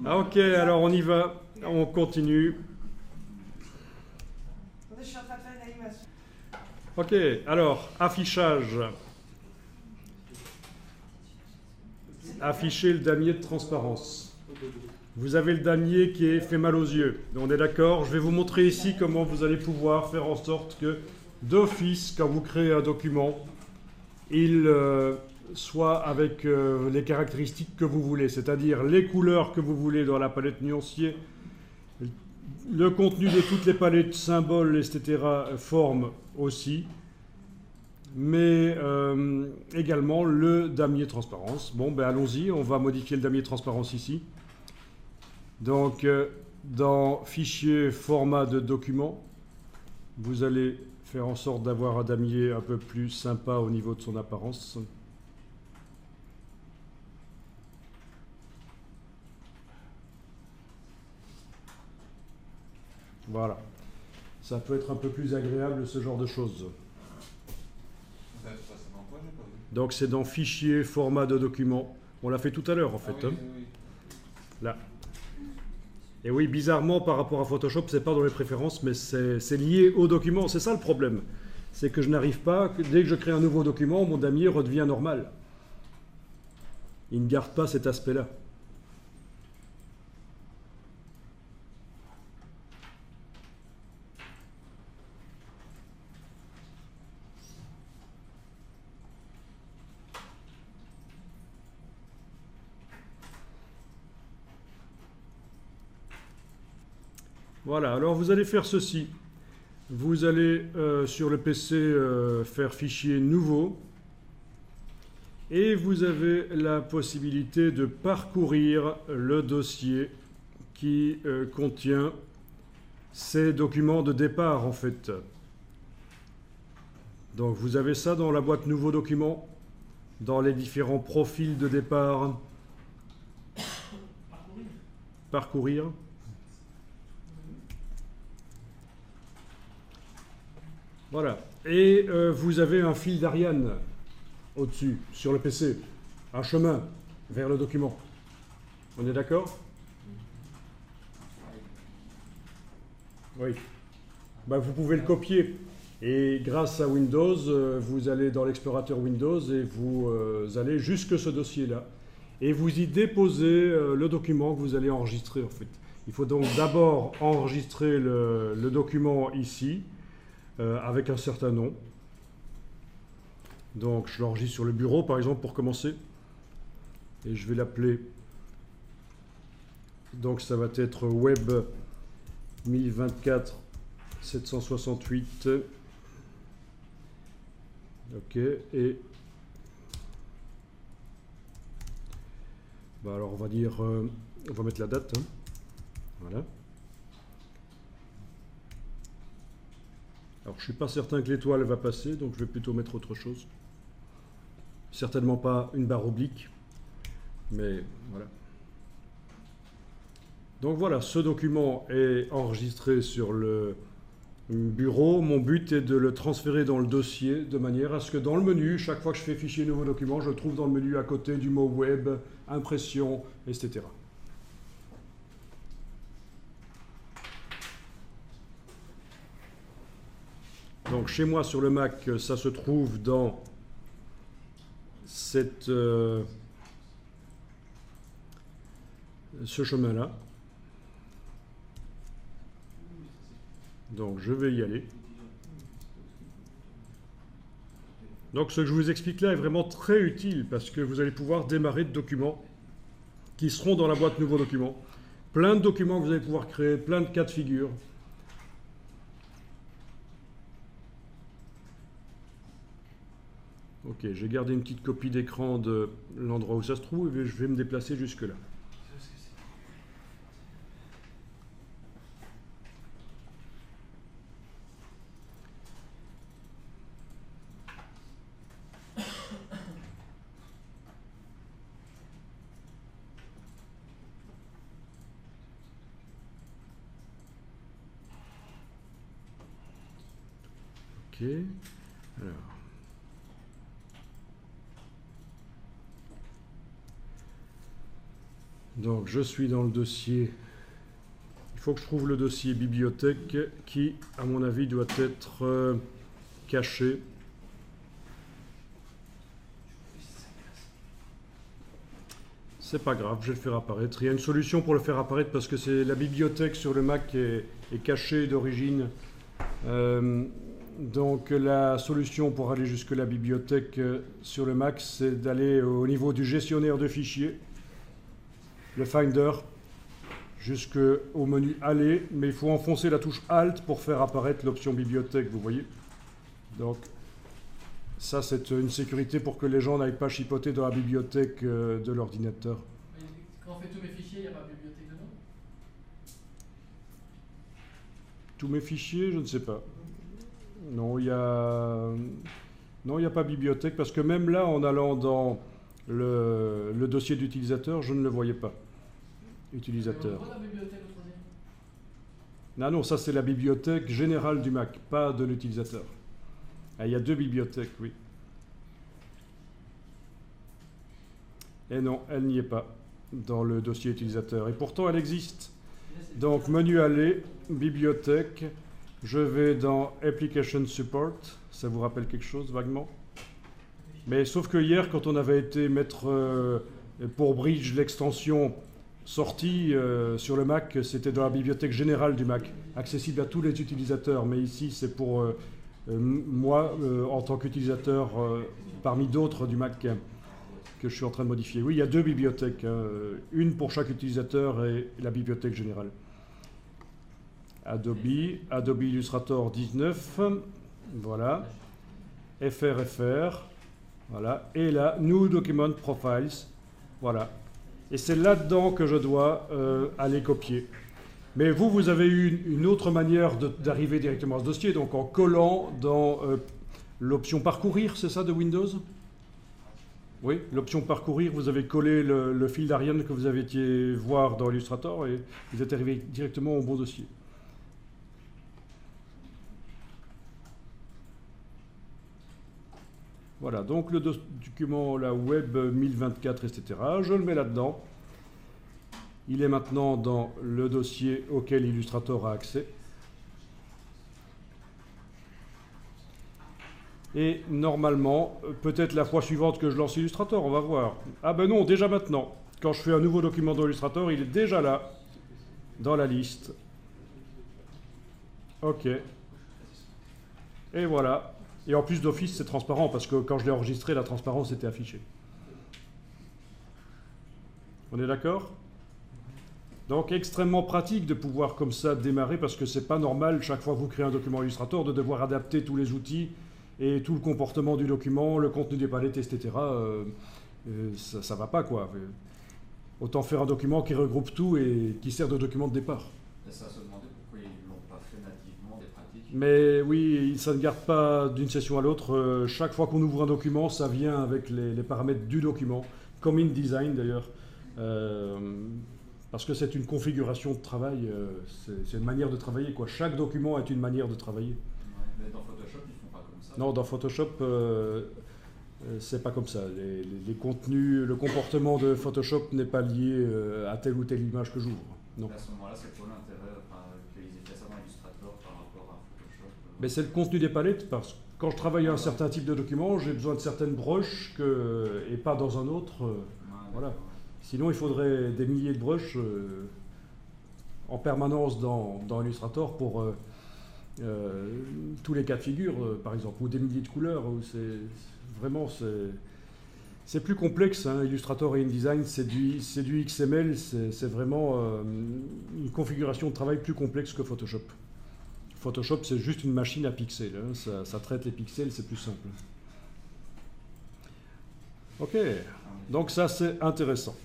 Ah, ok, alors on y va, on continue. Je suis en train de faire une animation. Ok, alors, affichage. Afficher le damier de transparence. Vous avez le damier qui est fait mal aux yeux. On est d'accord? Je vais vous montrer ici comment vous allez pouvoir faire en sorte que, d'office, quand vous créez un document, il soit avec les caractéristiques que vous voulez, c'est-à-dire les couleurs que vous voulez dans la palette nuancier, le contenu de toutes les palettes, symboles, etc., formes aussi, mais également le damier transparence. Bon, ben allons-y, on va modifier le damier transparence ici. Donc, dans Fichier, format de document, vous allez faire en sorte d'avoir un damier un peu plus sympa au niveau de son apparence. Voilà. Ça peut être un peu plus agréable, ce genre de choses. Donc c'est dans Fichier, format de document. On l'a fait tout à l'heure en fait. Ah oui, oui. Là. Et oui, bizarrement, par rapport à Photoshop, c'est pas dans les préférences, mais c'est lié au document. C'est ça le problème. C'est que je n'arrive pas, dès que je crée un nouveau document, mon damier redevient normal. Il ne garde pas cet aspect-là. Voilà, alors vous allez faire ceci. Vous allez sur le PC faire fichier nouveau et vous avez la possibilité de parcourir le dossier qui contient ces documents de départ en fait. Donc vous avez ça dans la boîte nouveau document, dans les différents profils de départ. Parcourir. Voilà. Et vous avez un fil d'Ariane au-dessus, sur le PC. Un chemin vers le document. On est d'accord? Oui. Ben, vous pouvez le copier. Et grâce à Windows, vous allez dans l'explorateur Windows et vous allez jusque ce dossier-là. Et vous y déposez le document que vous allez enregistrer en fait. Il faut donc d'abord enregistrer le document ici. Avec un certain nom. Donc je l'enregistre sur le bureau par exemple pour commencer. Et je vais l'appeler. Donc ça va être Web 1024 768. Ok. Et bah alors on va dire, on va mettre la date. Hein. Voilà. Alors, je ne suis pas certain que l'étoile va passer, donc je vais plutôt mettre autre chose. Certainement pas une barre oblique, mais voilà. Donc voilà, ce document est enregistré sur le bureau. Mon but est de le transférer dans le dossier de manière à ce que dans le menu, chaque fois que je fais fichier nouveau document, je le trouve dans le menu à côté du mot web, impression, etc. Donc chez moi sur le Mac, ça se trouve dans ce chemin-là. Donc je vais y aller. Donc ce que je vous explique là est vraiment très utile parce que vous allez pouvoir démarrer de documents qui seront dans la boîte nouveau document. Plein de documents que vous allez pouvoir créer, plein de cas de figure. Ok, j'ai gardé une petite copie d'écran de l'endroit où ça se trouve et je vais me déplacer jusque là. Ok, alors. Donc je suis dans le dossier. Il faut que je trouve le dossier bibliothèque qui, à mon avis, doit être caché. C'est pas grave, je vais le faire apparaître. Il y a une solution pour le faire apparaître parce que c'est la bibliothèque sur le Mac est cachée d'origine. Donc la solution pour aller jusque la bibliothèque sur le Mac, c'est d'aller au niveau du gestionnaire de fichiers, le Finder, jusqu'au menu Aller, mais il faut enfoncer la touche Alt pour faire apparaître l'option bibliothèque, vous voyez. Donc ça, c'est une sécurité pour que les gens n'aillent pas chipoter dans la bibliothèque de l'ordinateur. Quand on fait tous mes fichiers, il n'y a pas de bibliothèque dedans? Tous mes fichiers, je ne sais pas. Non, il n'y a pas bibliothèque, parce que même là, en allant dans le dossier d'utilisateur, je ne le voyais pas. Utilisateur. On voit la bibliothèque au troisième? Non, ça c'est la bibliothèque générale du Mac, pas de l'utilisateur. Ah, il y a deux bibliothèques, oui. Et non, elle n'y est pas dans le dossier utilisateur. Et pourtant, elle existe. Donc, menu aller, bibliothèque. Je vais dans Application Support. Ça vous rappelle quelque chose, vaguement? Mais sauf que hier, quand on avait été mettre pour Bridge l'extension sortie sur le Mac, c'était dans la bibliothèque générale du Mac, accessible à tous les utilisateurs. Mais ici, c'est pour moi, en tant qu'utilisateur, parmi d'autres du Mac que je suis en train de modifier. Oui, il y a deux bibliothèques, une pour chaque utilisateur et la bibliothèque générale. Adobe Illustrator 19, voilà, FR, voilà, et là, New Document Profiles, voilà. Et c'est là-dedans que je dois aller copier. Mais vous avez eu une autre manière d'arriver directement à ce dossier, donc en collant dans l'option Parcourir, c'est ça, de Windows? Oui, l'option Parcourir, vous avez collé le fil d'Ariane que vous avez été voir dans Illustrator et vous êtes arrivé directement au bon dossier. Voilà, donc le document, la web 1024, etc., je le mets là-dedans. Il est maintenant dans le dossier auquel Illustrator a accès. Et normalement, peut-être la fois suivante que je lance Illustrator, on va voir. Ah ben non, déjà maintenant. Quand je fais un nouveau document dans Illustrator, il est déjà là, dans la liste. OK. Et voilà. Et en plus d'Office, c'est transparent, parce que quand je l'ai enregistré, la transparence était affichée. On est d'accord? Donc extrêmement pratique de pouvoir comme ça démarrer, parce que c'est pas normal, chaque fois que vous créez un document Illustrator, de devoir adapter tous les outils et tout le comportement du document, le contenu des palettes, etc. Ça va pas, quoi. Autant faire un document qui regroupe tout et qui sert de document de départ. Et ça se demandait pourquoi ils ne l'ont pas fait nativement, des pratiques. Mais oui, ça ne garde pas d'une session à l'autre. Chaque fois qu'on ouvre un document, ça vient avec les paramètres du document, comme InDesign d'ailleurs. Parce que c'est une configuration de travail, c'est une manière de travailler, quoi. Chaque document est une manière de travailler. Ouais, mais dans Photoshop, ils font pas comme ça. Non, dans Photoshop, c'est pas comme ça. Les contenus, le comportement de Photoshop n'est pas lié à telle ou telle image que j'ouvre. Non. Mais à ce moment-là, c'est quoi l'intérêt qu'ils aient fait ça dans Illustrator par rapport à Photoshop Mais c'est le contenu des palettes, parce que quand je travaille un certain type de document, j'ai besoin de certaines brushes et pas dans un autre. Voilà. Sinon, il faudrait des milliers de brushes en permanence dans Illustrator pour tous les cas de figure, par exemple, ou des milliers de couleurs. C'est plus complexe. Hein. Illustrator et InDesign, c'est du XML, c'est vraiment une configuration de travail plus complexe que Photoshop. Photoshop, c'est juste une machine à pixels. Hein. Ça traite les pixels, c'est plus simple. OK, donc ça c'est intéressant.